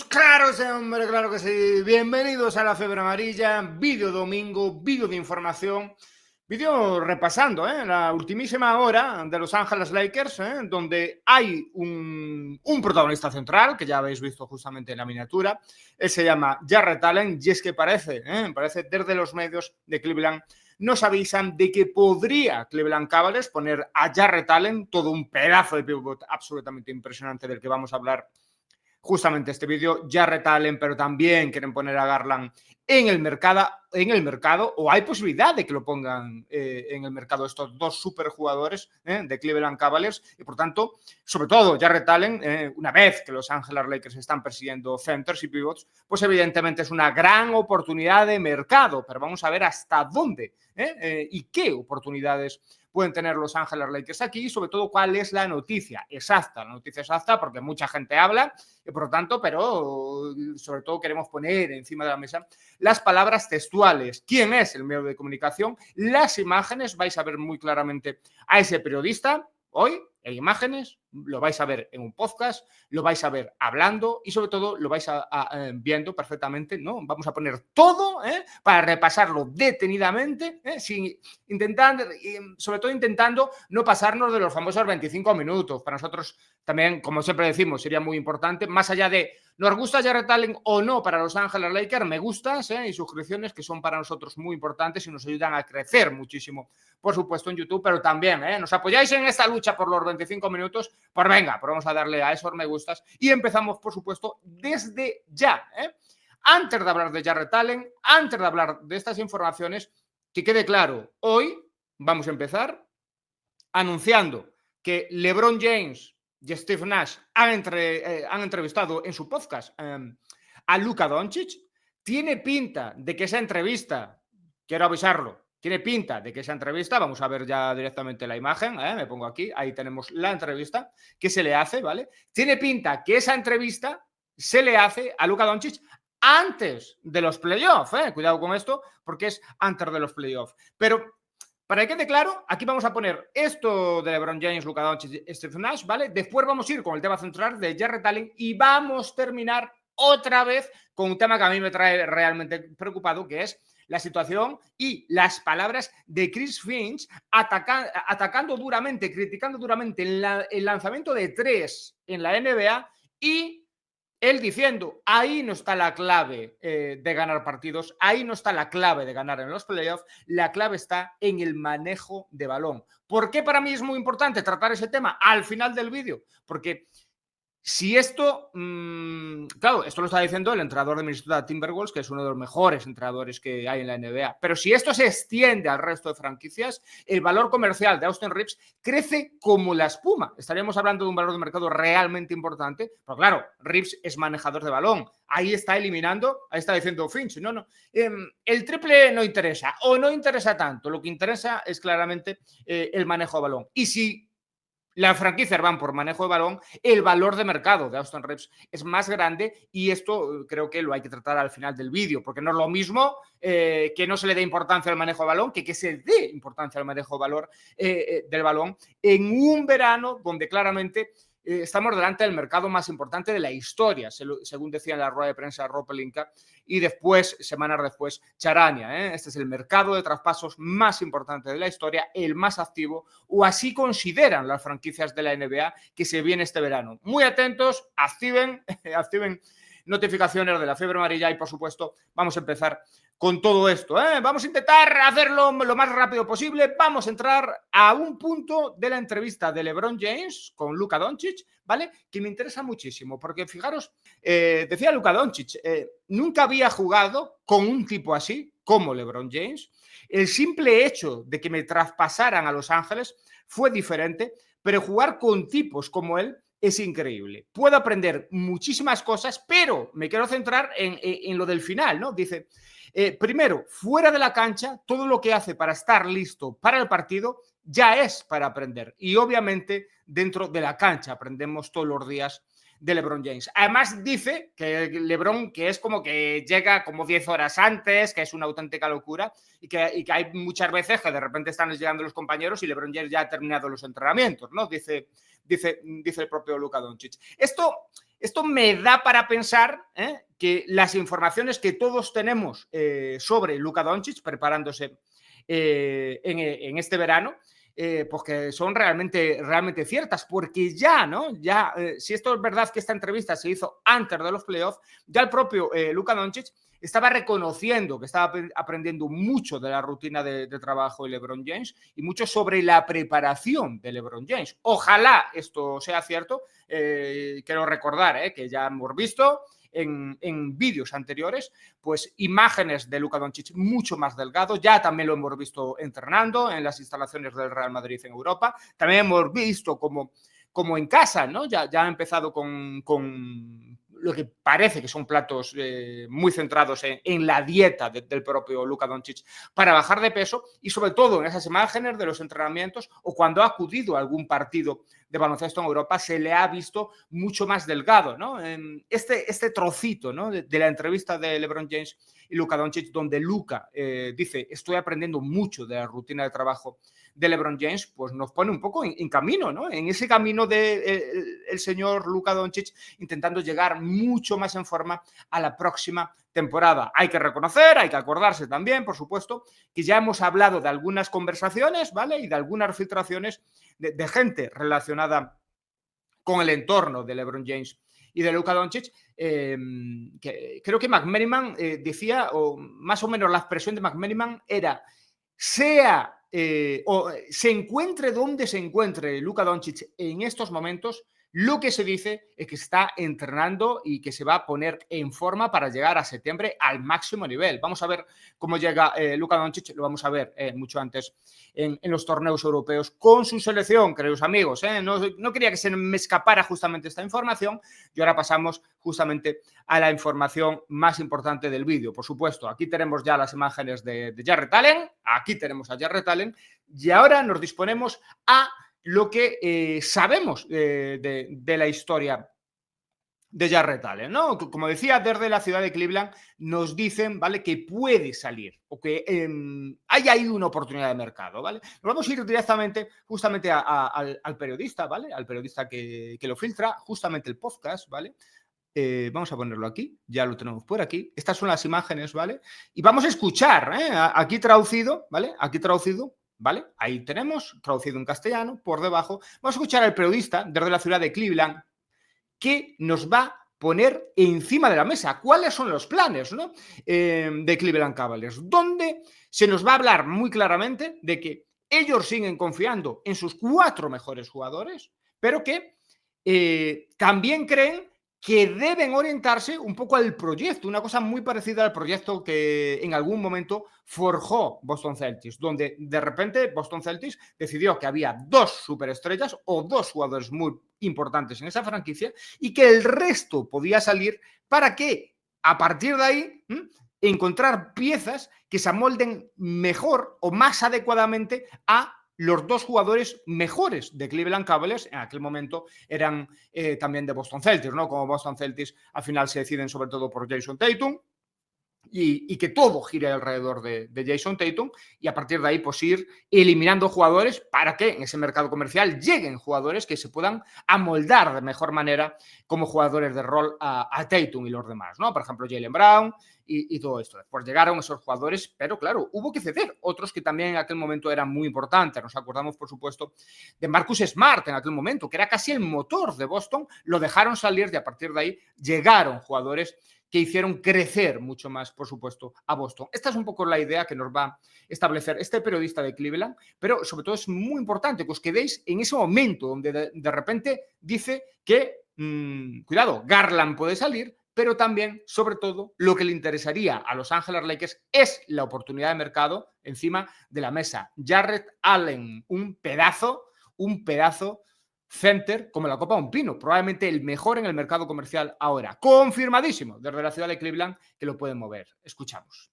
Claro, sí, hombre, claro que sí. Bienvenidos a la Febre Amarilla, vídeo domingo, vídeo de información, vídeo repasando la ultimísima hora de Los Ángeles Lakers, donde hay un protagonista central, que ya habéis visto justamente en la miniatura. Él se llama Jarrett Allen, y es que parece desde los medios de Cleveland nos avisan de que podría Cleveland Cavaliers poner a Jarrett Allen, todo un pedazo de pivot absolutamente impresionante del que vamos a hablar justamente este vídeo. Jarrett Allen, pero también quieren poner a Garland en el mercado, o hay posibilidad de que lo pongan en el mercado estos dos superjugadores de Cleveland Cavaliers, y por tanto, sobre todo Jarrett Allen, una vez que Los Ángeles Lakers están persiguiendo centers y pivots, pues evidentemente es una gran oportunidad de mercado, pero vamos a ver hasta dónde y qué oportunidades pueden tener Los Ángeles Lakers aquí, y sobre todo cuál es la noticia exacta. La noticia exacta, porque mucha gente habla, y por lo tanto, pero sobre todo queremos poner encima de la mesa las palabras textuales. ¿Quién es el medio de comunicación? Las imágenes, vais a ver muy claramente a ese periodista hoy en imágenes, lo vais a ver en un podcast, lo vais a ver hablando y sobre todo lo vais a viendo perfectamente, ¿no? Vamos a poner todo para repasarlo detenidamente, sin intentando, sobre todo intentando no pasarnos de los famosos 25 minutos. Para nosotros también, como siempre decimos, sería muy importante, más allá de nos gusta Jarrett Allen o no para Los Ángeles Lakers, me gustas y suscripciones que son para nosotros muy importantes y nos ayudan a crecer muchísimo, por supuesto, en YouTube, pero también nos apoyáis en esta lucha por los 25 minutos, pues venga, pues vamos a darle a esos me gustas y empezamos, por supuesto, desde ya. Antes de hablar de Jarrett Allen, antes de hablar de estas informaciones, que quede claro, hoy vamos a empezar anunciando que LeBron James y Steve Nash han entrevistado en su podcast a Luka Doncic. Tiene pinta de que esa entrevista, quiero avisarlo, tiene pinta de que esa entrevista, vamos a ver ya directamente la imagen, me pongo aquí, ahí tenemos la entrevista que se le hace, ¿vale? Tiene pinta que esa entrevista se le hace a Luka Doncic antes de los playoffs, cuidado con esto, porque es antes de los playoffs. Pero para que quede claro, aquí vamos a poner esto de LeBron James, Luka Doncic y Steve Nash, ¿vale? Después vamos a ir con el tema central de Jarrett Allen y vamos a terminar otra vez con un tema que a mí me trae realmente preocupado, que es la situación y las palabras de Chris Finch atacando duramente, criticando duramente el lanzamiento de 3 en la NBA y él diciendo, ahí no está la clave de ganar partidos, ahí no está la clave de ganar en los playoffs, la clave está en el manejo de balón. ¿Por qué para mí es muy importante tratar ese tema al final del vídeo? Porque si esto, claro, esto lo está diciendo el entrenador de Minnesota Timberwolves, que es uno de los mejores entrenadores que hay en la NBA, pero si esto se extiende al resto de franquicias, el valor comercial de Austin Reeves crece como la espuma. Estaríamos hablando de un valor de mercado realmente importante, pero claro, Reeves es manejador de balón, ahí está eliminando, ahí está diciendo Finch, no, el triple no interesa o no interesa tanto, lo que interesa es claramente el manejo de balón. Y si las franquicias van por manejo de balón, el valor de mercado de Austin Reeves es más grande y esto creo que lo hay que tratar al final del vídeo, porque no es lo mismo que no se le dé importancia al manejo de balón que se dé importancia al manejo de valor del balón en un verano donde claramente estamos delante del mercado más importante de la historia, según decía en la rueda de prensa Rob Pelinka, y después, semanas después, Charania. Este es el mercado de traspasos más importante de la historia, el más activo, o así consideran las franquicias de la NBA que se viene este verano. Muy atentos, activen notificaciones de la Fiebre Amarilla y, por supuesto, vamos a empezar con todo esto. Vamos a intentar hacerlo lo más rápido posible. Vamos a entrar a un punto de la entrevista de LeBron James con Luka Doncic, ¿vale? Que me interesa muchísimo, porque fijaros, decía Luka Doncic, nunca había jugado con un tipo así como LeBron James. El simple hecho de que me traspasaran a Los Ángeles fue diferente, pero jugar con tipos como él es increíble. Puedo aprender muchísimas cosas, pero me quiero centrar en lo del final, ¿no? Dice, primero, fuera de la cancha, todo lo que hace para estar listo para el partido ya es para aprender. Y obviamente dentro de la cancha aprendemos todos los días de LeBron James. Además dice que LeBron, que es como que llega como 10 horas antes, que es una auténtica locura y que hay muchas veces que de repente están llegando los compañeros y LeBron James ya ha terminado los entrenamientos, ¿no? Dice el propio Luka Doncic. Esto Esto me da para pensar que las informaciones que todos tenemos sobre Luka Doncic preparándose en este verano, pues que son realmente ciertas, porque ya, ¿no? Ya, si esto es verdad que esta entrevista se hizo antes de los playoffs, ya el propio Luka Doncic estaba reconociendo que estaba aprendiendo mucho de la rutina de trabajo de LeBron James y mucho sobre la preparación de LeBron James. Ojalá esto sea cierto. Quiero recordar que ya hemos visto en vídeos anteriores, pues imágenes de Luka Doncic mucho más delgado. Ya también lo hemos visto entrenando en las instalaciones del Real Madrid en Europa. También hemos visto como en casa, ¿no? Ya ha empezado con lo que parece que son platos muy centrados en la dieta del propio Luka Doncic para bajar de peso, y sobre todo en esas imágenes de los entrenamientos o cuando ha acudido a algún partido de baloncesto en Europa se le ha visto mucho más delgado, ¿no? Este trocito, ¿no? de la entrevista de LeBron James y Luka Doncic, donde Luka dice: estoy aprendiendo mucho de la rutina de trabajo de LeBron James, pues nos pone un poco en camino, ¿no? En ese camino de el señor Luka Doncic intentando llegar mucho más en forma a la próxima temporada. Hay que reconocer, hay que acordarse también, por supuesto, que ya hemos hablado de algunas conversaciones, ¿vale? Y de algunas filtraciones de gente relacionada con el entorno de LeBron James y de Luka Doncic, que creo que McMenamin decía, o más o menos la expresión de McMenamin era: o se encuentre donde se encuentre Luka Doncic en estos momentos, lo que se dice es que está entrenando y que se va a poner en forma para llegar a septiembre al máximo nivel. Vamos a ver cómo llega Luka Doncic, lo vamos a ver mucho antes en los torneos europeos con su selección, queridos amigos. No quería que se me escapara justamente esta información, y ahora pasamos justamente a la información más importante del vídeo. Por supuesto, aquí tenemos ya las imágenes de Jarrett Allen, aquí tenemos a Jarrett Allen, y ahora nos disponemos a lo que sabemos de la historia de Jarrett Allen, ¿no? Como decía, desde la ciudad de Cleveland nos dicen, ¿vale?, que puede salir o que hay ahí una oportunidad de mercado, ¿vale? Nos vamos a ir directamente justamente al periodista, ¿vale? Al periodista que lo filtra, justamente el podcast, ¿vale? Vamos a ponerlo aquí, ya lo tenemos por aquí. Estas son las imágenes, ¿vale? Y vamos a escuchar, aquí traducido, ¿vale? Aquí traducido, ¿vale? Ahí tenemos, traducido en castellano, por debajo. Vamos a escuchar al periodista desde la ciudad de Cleveland que nos va a poner encima de la mesa cuáles son los planes, ¿no? De Cleveland Cavaliers, donde se nos va a hablar muy claramente de que ellos siguen confiando en sus 4 mejores jugadores, pero que también creen que deben orientarse un poco al proyecto, una cosa muy parecida al proyecto que en algún momento forjó Boston Celtics, donde de repente Boston Celtics decidió que había 2 superestrellas o 2 jugadores muy importantes en esa franquicia y que el resto podía salir para que a partir de ahí encontrar piezas que se amolden mejor o más adecuadamente a los 2 jugadores mejores de Cleveland Cavaliers. En aquel momento eran también de Boston Celtics, ¿no? Como Boston Celtics al final se deciden sobre todo por Jason Tatum, y que todo gire alrededor de Jason Tatum, y a partir de ahí pues ir eliminando jugadores para que en ese mercado comercial lleguen jugadores que se puedan amoldar de mejor manera como jugadores de rol a Tatum y los demás, ¿no? Por ejemplo, Jaylen Brown y todo esto. Después llegaron esos jugadores, pero claro, hubo que ceder otros que también en aquel momento eran muy importantes. Nos acordamos, por supuesto, de Marcus Smart en aquel momento, que era casi el motor de Boston. Lo dejaron salir y a partir de ahí llegaron jugadores que hicieron crecer mucho más, por supuesto, a Boston. Esta es un poco la idea que nos va a establecer este periodista de Cleveland, pero sobre todo es muy importante que os quedéis en ese momento donde de repente dice que, cuidado, Garland puede salir, pero también, sobre todo, lo que le interesaría a Los Ángeles Lakers es la oportunidad de mercado encima de la mesa. Jarrett Allen, un pedazo center como la copa de un pino, probablemente el mejor en el mercado comercial ahora, confirmadísimo desde la ciudad de Cleveland que lo pueden mover. Escuchamos.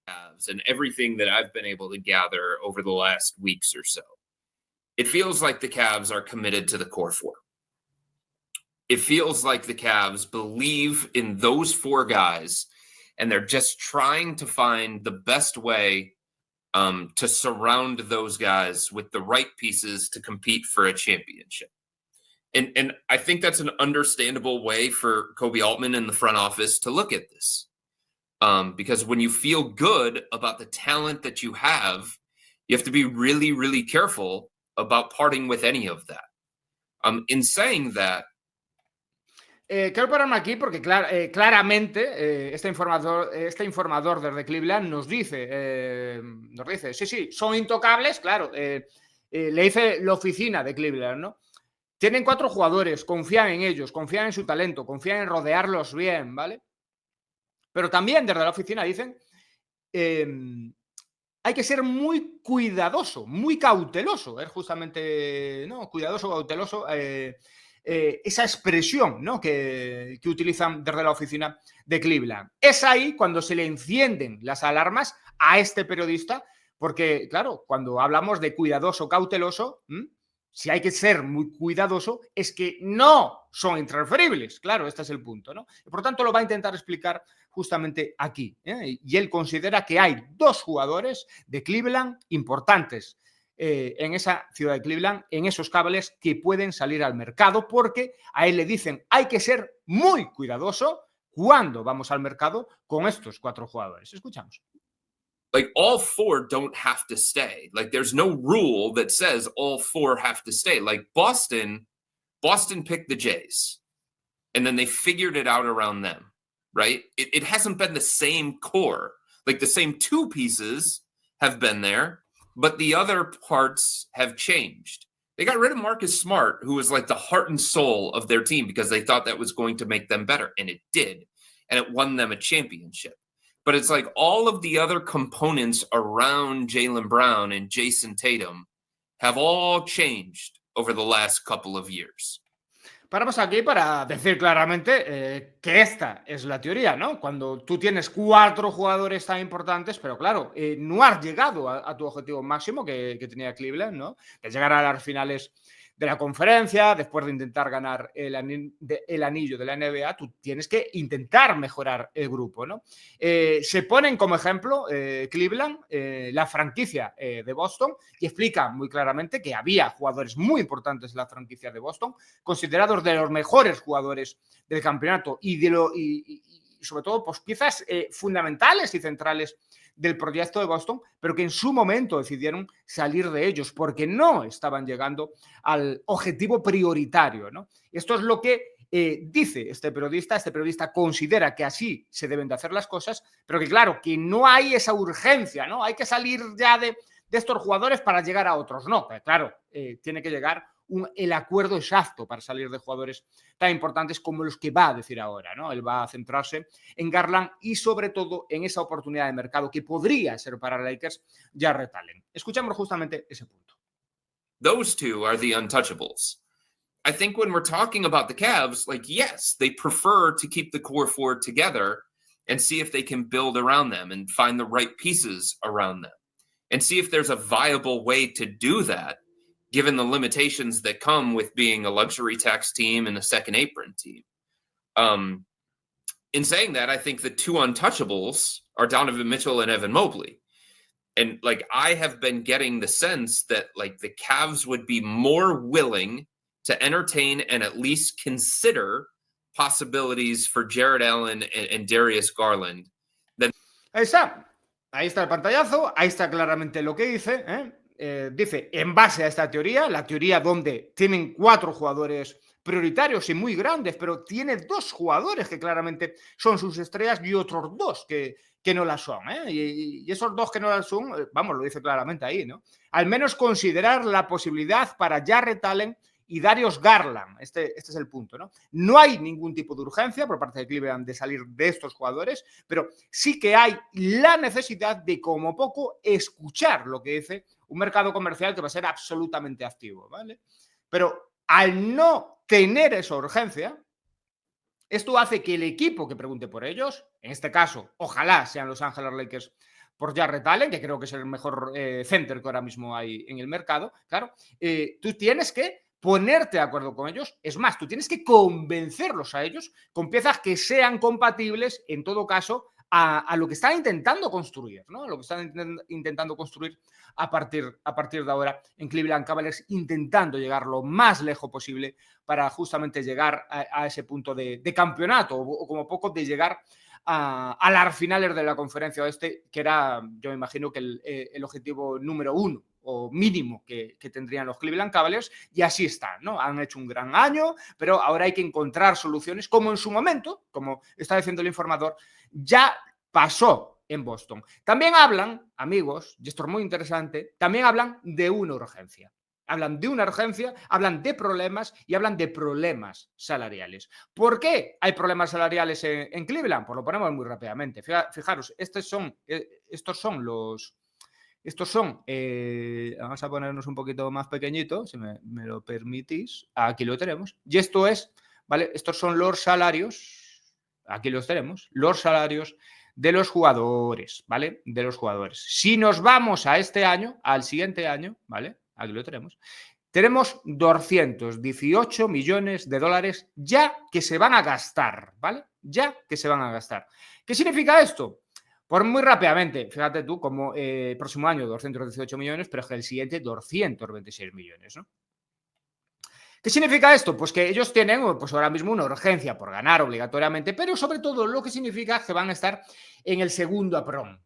And everything that I've been able to gather over the last weeks or so, it feels like the Cavs are committed to the core 4. It feels like the Cavs believe in those 4 guys, and they're just trying to find the best way to surround those guys with the right pieces to compete for a championship. And I think that's an understandable way for Kobe Altman and the front office to look at this. Because when you feel good about the talent that you have to be really, really careful about parting with any of that. In saying that, quiero pararme aquí porque claramente este informador desde Cleveland nos dice, sí, son intocables, claro. Le dice la oficina de Cleveland, ¿no? Tienen 4 jugadores, confían en ellos, confían en su talento, confían en rodearlos bien, ¿vale? Pero también desde la oficina dicen, hay que ser muy cuidadoso, muy cauteloso. Es justamente, ¿no? Cuidadoso, cauteloso. Esa expresión, ¿no? que utilizan desde la oficina de Cleveland. Es ahí cuando se le encienden las alarmas a este periodista, porque, claro, cuando hablamos de cuidadoso, cauteloso, si hay que ser muy cuidadoso, es que no son intransferibles. Claro, este es el punto, ¿no? Y por tanto, lo va a intentar explicar justamente aquí. Y él considera que hay 2 jugadores de Cleveland importantes en esa ciudad de Cleveland, en esos Cavaliers, que pueden salir al mercado, porque a él le dicen hay que ser muy cuidadoso cuando vamos al mercado con estos 4 jugadores. Escuchamos. Like, all 4 don't have to stay. Like, there's no rule that says all 4 have to stay. Like, Boston picked the Jays, and then they figured it out around them, right? It hasn't been the same core. Like, the same 2 pieces have been there, but the other parts have changed. They got rid of Marcus Smart, who was like the heart and soul of their team, because they thought that was going to make them better, and it did, and it won them a championship. But it's like all of the other components around Jaylen Brown and Jason Tatum have all changed over the last couple of years. Paramos aquí para decir claramente que esta es la teoría, ¿no? Cuando tú tienes 4 jugadores tan importantes, pero claro, no has llegado a tu objetivo máximo que tenía Cleveland, ¿no? De llegar a las finales de la conferencia, después de intentar ganar el anillo de la NBA, tú tienes que intentar mejorar el grupo, ¿no? Se ponen como ejemplo Cleveland, la franquicia de Boston, y explica muy claramente que había jugadores muy importantes en la franquicia de Boston, considerados de los mejores jugadores del campeonato y sobre todo pues, piezas fundamentales y centrales del proyecto de Boston, pero que en su momento decidieron salir de ellos porque no estaban llegando al objetivo prioritario, ¿no? Esto es lo que dice este periodista. Este periodista considera que así se deben de hacer las cosas, pero que claro, que no hay esa urgencia, ¿no? Hay que salir ya de estos jugadores para llegar a otros. No, claro, tiene que llegar el acuerdo exacto para salir de jugadores tan importantes como los que va a decir ahora, ¿no? Él va a centrarse en Garland y sobre todo en esa oportunidad de mercado que podría ser para Lakers, Jarrett Allen. Escuchamos justamente ese punto. Those 2 are the untouchables. I think when we're talking about the Cavs, like, yes, they prefer to keep the core 4 together and see if they can build around them and find the right pieces around them and see if there's a viable way to do that, given the limitations that come with being a luxury tax team and a second apron team. In saying that, I think the 2 untouchables are Donovan Mitchell and Evan Mobley. And like, I have been getting the sense that like the Cavs would be more willing to entertain and at least consider possibilities for Jarrett Allen and Darius Garland. Ahí está el pantallazo, ahí está claramente lo que dice, dice, en base a esta teoría, la teoría donde tienen 4 jugadores prioritarios y muy grandes, pero tiene 2 jugadores que claramente son sus estrellas y otros 2 que no las son, y esos 2 que no las son, vamos, lo dice claramente ahí, ¿no? Al menos considerar la posibilidad para Jarrett Allen y Darius Garland. Este es el punto, ¿no? No hay ningún tipo de urgencia por parte de Cleveland de salir de estos jugadores, pero sí que hay la necesidad de, como poco, escuchar lo que dice un mercado comercial que va a ser absolutamente activo, ¿vale? Pero al no tener esa urgencia, esto hace que el equipo que pregunte por ellos, en este caso, ojalá sean Los Ángeles Lakers por Jarrett Allen, que creo que es el mejor center que ahora mismo hay en el mercado, claro, tú tienes que ponerte de acuerdo con ellos. Es más, tú tienes que convencerlos a ellos con piezas que sean compatibles, en todo caso, a lo que están intentando construir, ¿no? Lo que están intentando construir a partir de ahora en Cleveland Cavaliers, intentando llegar lo más lejos posible para justamente llegar a ese punto de campeonato o como poco de llegar a las finales de la conferencia oeste, que era, yo me imagino que el objetivo número 1 o mínimo que tendrían los Cleveland Cavaliers, y así están, ¿no? Han hecho un gran año, pero ahora hay que encontrar soluciones, como en su momento, como está diciendo el informador, ya pasó en Boston. También hablan, amigos, y esto es muy interesante, también hablan de una urgencia. Hablan de una urgencia, hablan de problemas y hablan de problemas salariales. ¿Por qué hay problemas salariales en Cleveland? Pues lo ponemos muy rápidamente. Fijaros, estos son los... vamos a ponernos un poquito más pequeñito, si me lo permitís. Aquí lo tenemos. Y esto es, ¿vale? Estos son los salarios, aquí los tenemos, los salarios de los jugadores, ¿vale? De los jugadores. Si nos vamos a este año, al siguiente año, ¿vale? Aquí lo tenemos. Tenemos 218 millones de dólares ya que se van a gastar, ¿vale? Ya que se van a gastar. ¿Qué significa esto? Pues muy rápidamente, fíjate tú, como próximo año 218 millones, pero es que el siguiente 226 millones, ¿no? ¿Qué significa esto? Pues que ellos tienen pues ahora mismo una urgencia por ganar obligatoriamente, pero sobre todo lo que significa es que van a estar en el segundo aprón,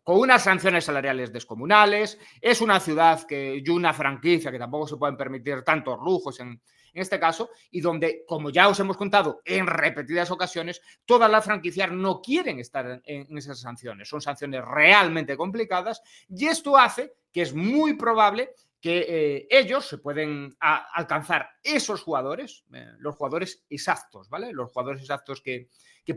con unas sanciones salariales descomunales. Es una ciudad y una franquicia que tampoco se pueden permitir tantos lujos en este caso, y donde, como ya os hemos contado en repetidas ocasiones, todas las franquicias no quieren estar en esas sanciones. Son sanciones realmente complicadas, y esto hace que es muy probable que ellos se pueden alcanzar esos jugadores, los jugadores exactos, ¿vale? Los jugadores exactos que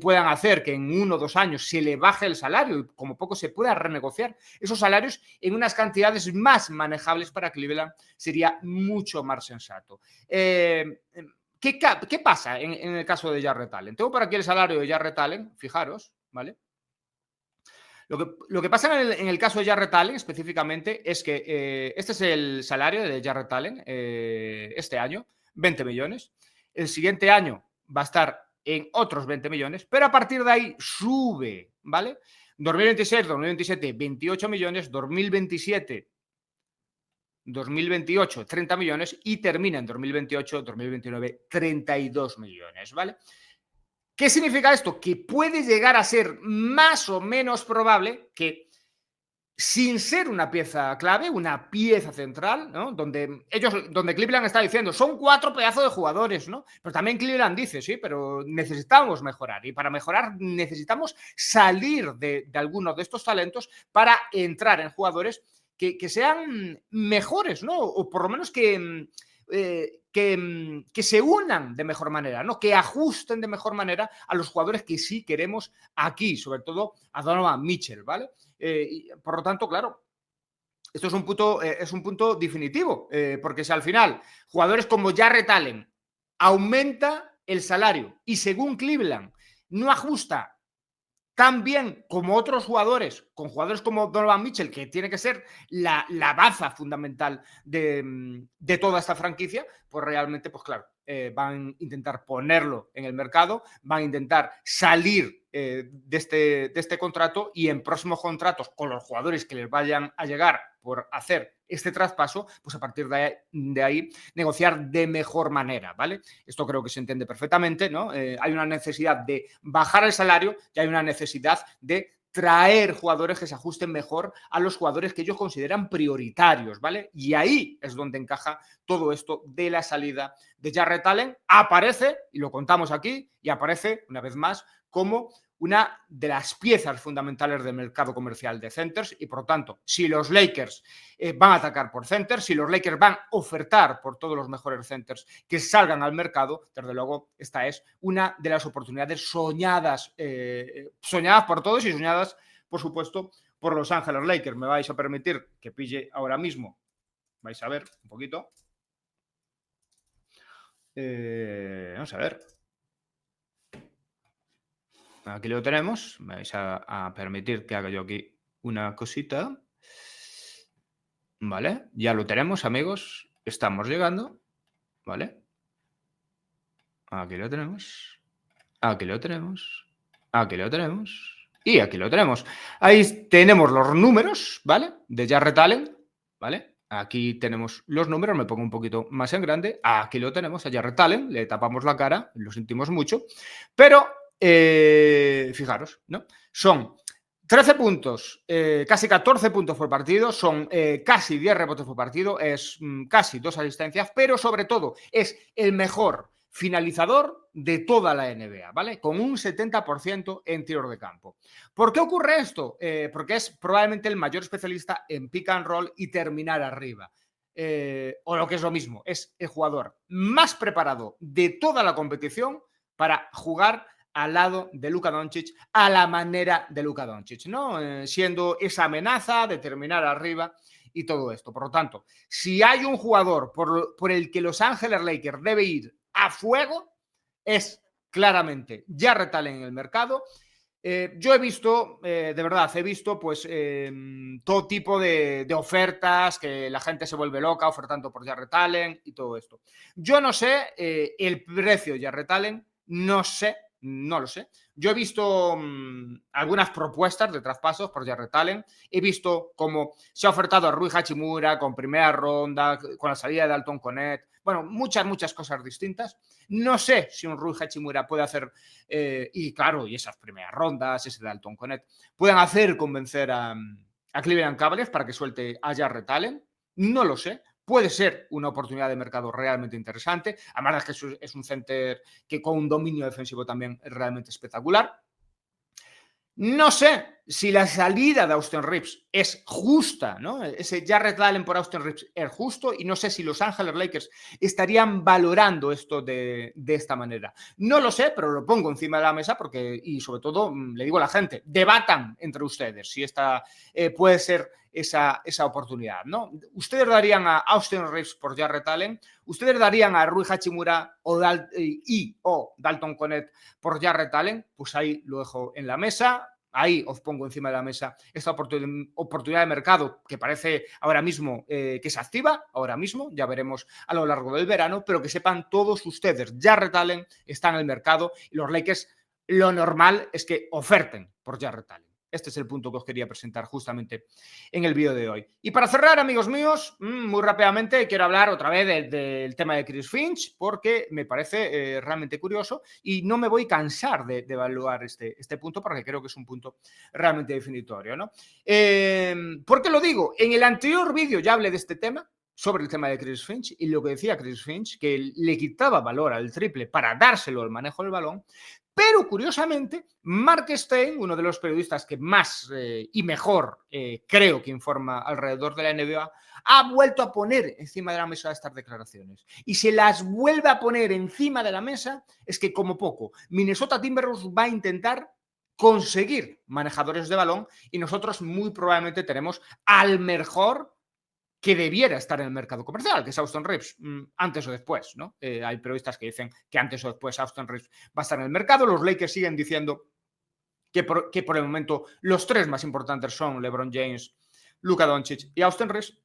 puedan hacer que en 1 o 2 años se le baje el salario y como poco se pueda renegociar esos salarios en unas cantidades más manejables para Cleveland, sería mucho más sensato. ¿Qué pasa en el caso de Jarrett Allen? Tengo por aquí el salario de Jarrett Allen, fijaros, ¿vale? Lo que pasa en el caso de Jarrett Allen específicamente es que este es el salario de Jarrett Allen este año, 20 millones. El siguiente año va a estar en otros 20 millones, pero a partir de ahí sube, ¿vale? 2026, 2027, 28 millones, 2027, 2028, 30 millones y termina en 2028, 2029, 32 millones, ¿vale? ¿Qué significa esto? Que puede llegar a ser más o menos probable que, sin ser una pieza clave, una pieza central, ¿no? Donde Cleveland está diciendo, son 4 pedazos de jugadores, ¿no? Pero también Cleveland dice, sí, pero necesitamos mejorar. Y para mejorar necesitamos salir de algunos de estos talentos para entrar en jugadores que sean mejores, ¿no? O por lo menos que se unan de mejor manera, ¿no? Que ajusten de mejor manera a los jugadores que sí queremos aquí, sobre todo a Donovan Mitchell, ¿vale? Y por lo tanto, claro, esto es un punto definitivo, porque si al final jugadores como Jarrett Allen aumenta el salario y según Cleveland no ajusta tan bien como otros jugadores, con jugadores como Donovan Mitchell, que tiene que ser la baza fundamental de toda esta franquicia, pues realmente, pues claro, van a intentar ponerlo en el mercado, van a intentar salir de este contrato y en próximos contratos con los jugadores que les vayan a llegar por hacer este traspaso, pues a partir de ahí negociar de mejor manera, ¿vale? Esto creo que se entiende perfectamente, ¿no? Hay una necesidad de bajar el salario y hay una necesidad de traer jugadores que se ajusten mejor a los jugadores que ellos consideran prioritarios, ¿vale? Y ahí es donde encaja todo esto de la salida de Jarrett Allen. Aparece, y lo contamos aquí, y aparece una vez más como una de las piezas fundamentales del mercado comercial de centers y, por lo tanto, si los Lakers van a atacar por centers, si los Lakers van a ofertar por todos los mejores centers que salgan al mercado, desde luego esta es una de las oportunidades soñadas por todos y soñadas, por supuesto, por Los Ángeles Lakers. Me vais a permitir que pille ahora mismo, vais a ver un poquito. Vamos a ver. Aquí lo tenemos. Me vais a permitir que haga yo aquí una cosita. Vale, ya lo tenemos, amigos. Estamos llegando. Vale. Aquí lo tenemos. Aquí lo tenemos. Aquí lo tenemos. Y aquí lo tenemos. Ahí tenemos los números, ¿vale? De Jarrett Allen, ¿vale? Aquí tenemos los números, me pongo un poquito más en grande. Aquí lo tenemos a Jarrett Allen, le tapamos la cara, lo sentimos mucho. Pero, fijaros, ¿no? Son 13 puntos, casi 14 puntos por partido, son casi 10 rebotes por partido, es casi 2 asistencias, pero sobre todo es el mejor finalizador de toda la NBA, ¿vale? Con un 70% en tiros de campo. ¿Por qué ocurre esto? Porque es probablemente el mayor especialista en pick and roll y terminar arriba. O lo que es lo mismo, es el jugador más preparado de toda la competición para jugar al lado de Luka Doncic, a la manera de Luka Doncic, ¿no? Siendo esa amenaza de terminar arriba y todo esto. Por lo tanto, si hay un jugador por el que Los Ángeles Lakers debe ir a fuego, es claramente Jarrett Allen en el mercado. Yo he visto, de verdad, he visto pues todo tipo de ofertas, que la gente se vuelve loca ofertando por Jarrett Allen y todo esto. Yo no sé el precio de Jarrett Allen, no lo sé. Yo he visto algunas propuestas de traspasos por Jarrett Allen. He visto cómo se ha ofertado a Rui Hachimura con primera ronda, con la salida de Dalton Knecht. Bueno, muchas cosas distintas. No sé si un Rui Hachimura puede hacer, y claro, y esas primeras rondas, ese Dalton Knecht, pueden hacer convencer a Cleveland Cavaliers para que suelte a Jarrett Allen. No lo sé. Puede ser una oportunidad de mercado realmente interesante. Además es que es un center que con un dominio defensivo también es realmente espectacular. No sé si la salida de Austin Reeves es justa, ¿no? Ese Jarrett Allen por Austin Reeves es justo y no sé si Los Ángeles Lakers estarían valorando esto de esta manera. No lo sé, pero lo pongo encima de la mesa porque, y sobre todo, le digo a la gente, debatan entre ustedes si esta puede ser esa oportunidad, ¿no? ¿Ustedes darían a Austin Reeves por Jarrett Allen? ¿Ustedes darían a Rui Hachimura o Dalton Knecht por Jarrett Allen? Pues ahí lo dejo en la mesa. Ahí os pongo encima de la mesa esta oportunidad de mercado que parece ahora mismo que se activa, ahora mismo, ya veremos a lo largo del verano, pero que sepan todos ustedes, Jarrett Allen está en el mercado y los Lakers lo normal es que oferten por Jarrett Allen. Este es el punto que os quería presentar justamente en el vídeo de hoy. Y para cerrar, amigos míos, muy rápidamente quiero hablar otra vez del tema de Chris Finch, porque me parece realmente curioso y no me voy a cansar de evaluar este punto porque creo que es un punto realmente definitorio, ¿no? ¿Por qué lo digo? En el anterior vídeo ya hablé de este tema, sobre el tema de Chris Finch, y lo que decía Chris Finch, que le quitaba valor al triple para dárselo al manejo del balón, pero curiosamente, Mark Stein, uno de los periodistas que más y mejor creo que informa alrededor de la NBA, ha vuelto a poner encima de la mesa estas declaraciones. Y si las vuelve a poner encima de la mesa, es que como poco, Minnesota Timberwolves va a intentar conseguir manejadores de balón y nosotros muy probablemente tenemos al mejor que debiera estar en el mercado comercial, que es Austin Reeves, antes o después, ¿no? Hay periodistas que dicen que antes o después Austin Reeves va a estar en el mercado. Los Lakers siguen diciendo que por el momento los tres más importantes son LeBron James, Luka Doncic y Austin Reeves.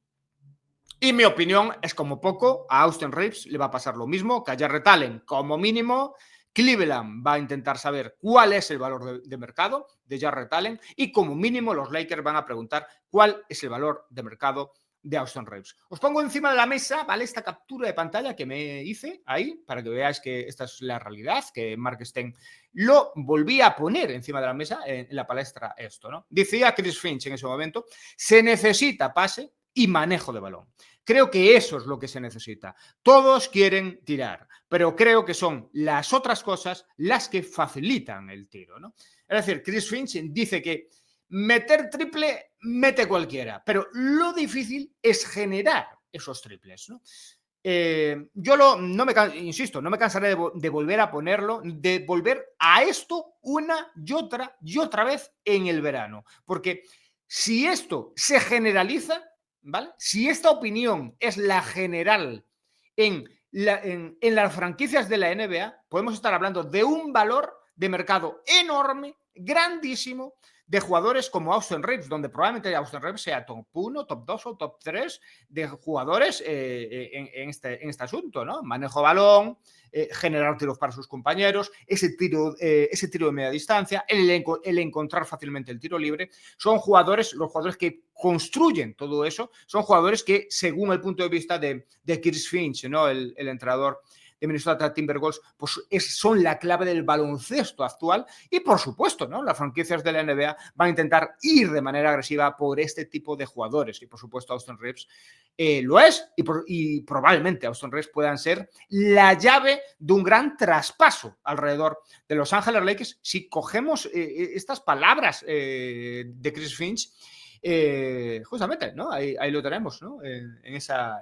Y mi opinión es como poco, a Austin Reeves le va a pasar lo mismo que a Jarrett Allen. Como mínimo, Cleveland va a intentar saber cuál es el valor de mercado de Jarrett Allen y como mínimo los Lakers van a preguntar cuál es el valor de mercado de Austin Reeves. Os pongo encima de la mesa, ¿vale? Esta captura de pantalla que me hice ahí, para que veáis que esta es la realidad, que Mark Stein lo volvía a poner encima de la mesa en la palestra esto, ¿no? Decía Chris Finch en ese momento, se necesita pase y manejo de balón. Creo que eso es lo que se necesita. Todos quieren tirar, pero creo que son las otras cosas las que facilitan el tiro, ¿no? Es decir, Chris Finch dice que meter triple mete cualquiera, pero lo difícil es generar esos triples, ¿no? Insisto, no me cansaré de volver a ponerlo, de volver a esto una y otra vez en el verano, porque si esto se generaliza, ¿vale? Si esta opinión es la general en las franquicias de la NBA, podemos estar hablando de un valor de mercado enorme, grandísimo, de jugadores como Austin Reeves, donde probablemente Austin Reeves sea top 1, top 2 o top 3 de jugadores en este asunto, ¿no? Manejo balón, generar tiros para sus compañeros, ese tiro de media distancia, el encontrar fácilmente el tiro libre. Son jugadores, los jugadores que construyen todo eso, son jugadores que, según el punto de vista de Chris Finch, ¿no? el entrenador de Minnesota Timberwolves, pues son la clave del baloncesto actual y, por supuesto, ¿no? Las franquicias de la NBA van a intentar ir de manera agresiva por este tipo de jugadores y, por supuesto, Austin Reeves lo es y probablemente Austin Reeves puedan ser la llave de un gran traspaso alrededor de Los Ángeles Lakers si cogemos estas palabras de Chris Finch. Justamente, ¿no? Ahí lo tenemos, ¿no? En esa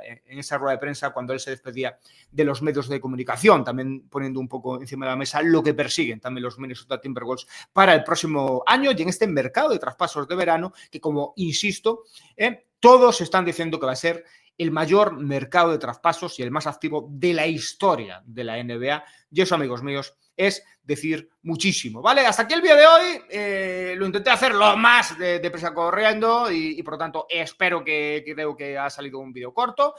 rueda de prensa cuando él se despedía de los medios de comunicación, también poniendo un poco encima de la mesa lo que persiguen también los Minnesota Timberwolves para el próximo año y en este mercado de traspasos de verano que, como insisto, todos están diciendo que va a ser el mayor mercado de traspasos y el más activo de la historia de la NBA. Y eso, amigos míos, es decir muchísimo, ¿vale? Hasta aquí el vídeo de hoy. Lo intenté hacer lo más deprisa corriendo y por lo tanto espero creo que ha salido un vídeo corto,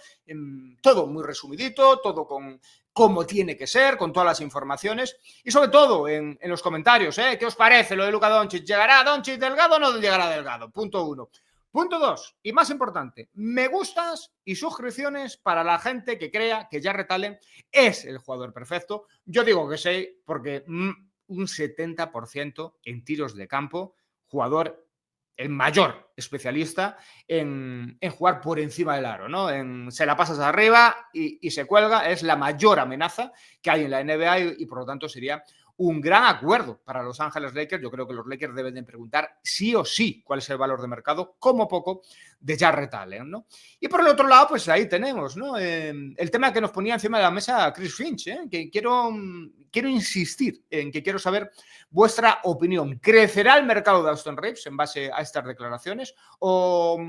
todo muy resumidito, todo con como tiene que ser, con todas las informaciones y sobre todo en los comentarios, ¿qué os parece lo de Luka Doncic? ¿Llegará Doncic Delgado o no llegará Delgado? Punto 1. Punto 2, y más importante, me gustas y suscripciones para la gente que crea que Jarrett Allen es el jugador perfecto. Yo digo que sí, porque un 70% en tiros de campo, jugador, el mayor especialista en jugar por encima del aro, ¿no? Se la pasas arriba y se cuelga, es la mayor amenaza que hay en la NBA y por lo tanto sería un gran acuerdo para Los Ángeles Lakers. Yo creo que los Lakers deben de preguntar sí o sí cuál es el valor de mercado, como poco, de Jarrett Allen, ¿no? Y por el otro lado, pues ahí tenemos, ¿no? El tema que nos ponía encima de la mesa Chris Finch, que quiero insistir en que quiero saber vuestra opinión. ¿Crecerá el mercado de Austin Reeves en base a estas declaraciones o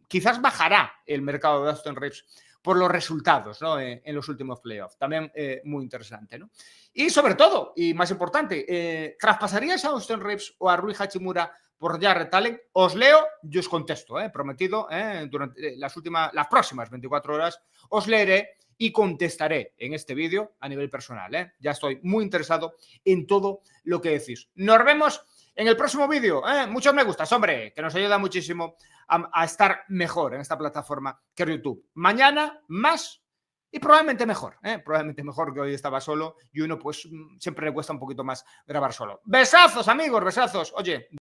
quizás bajará el mercado de Austin Reeves por los resultados, ¿no? En los últimos playoffs? También muy interesante, ¿no? Y sobre todo, y más importante, ¿traspasaríais a Austin Reeves o a Rui Hachimura por Jarrett Allen? Os leo y os contesto, prometido, durante las próximas 24 horas os leeré y contestaré en este vídeo a nivel personal. Ya estoy muy interesado en todo lo que decís. Nos vemos en el próximo vídeo. Muchos me gustas, hombre, que nos ayuda muchísimo a estar mejor en esta plataforma que YouTube. Mañana más y probablemente mejor que hoy estaba solo y uno pues siempre le cuesta un poquito más grabar solo. Besazos, amigos, besazos. Oye.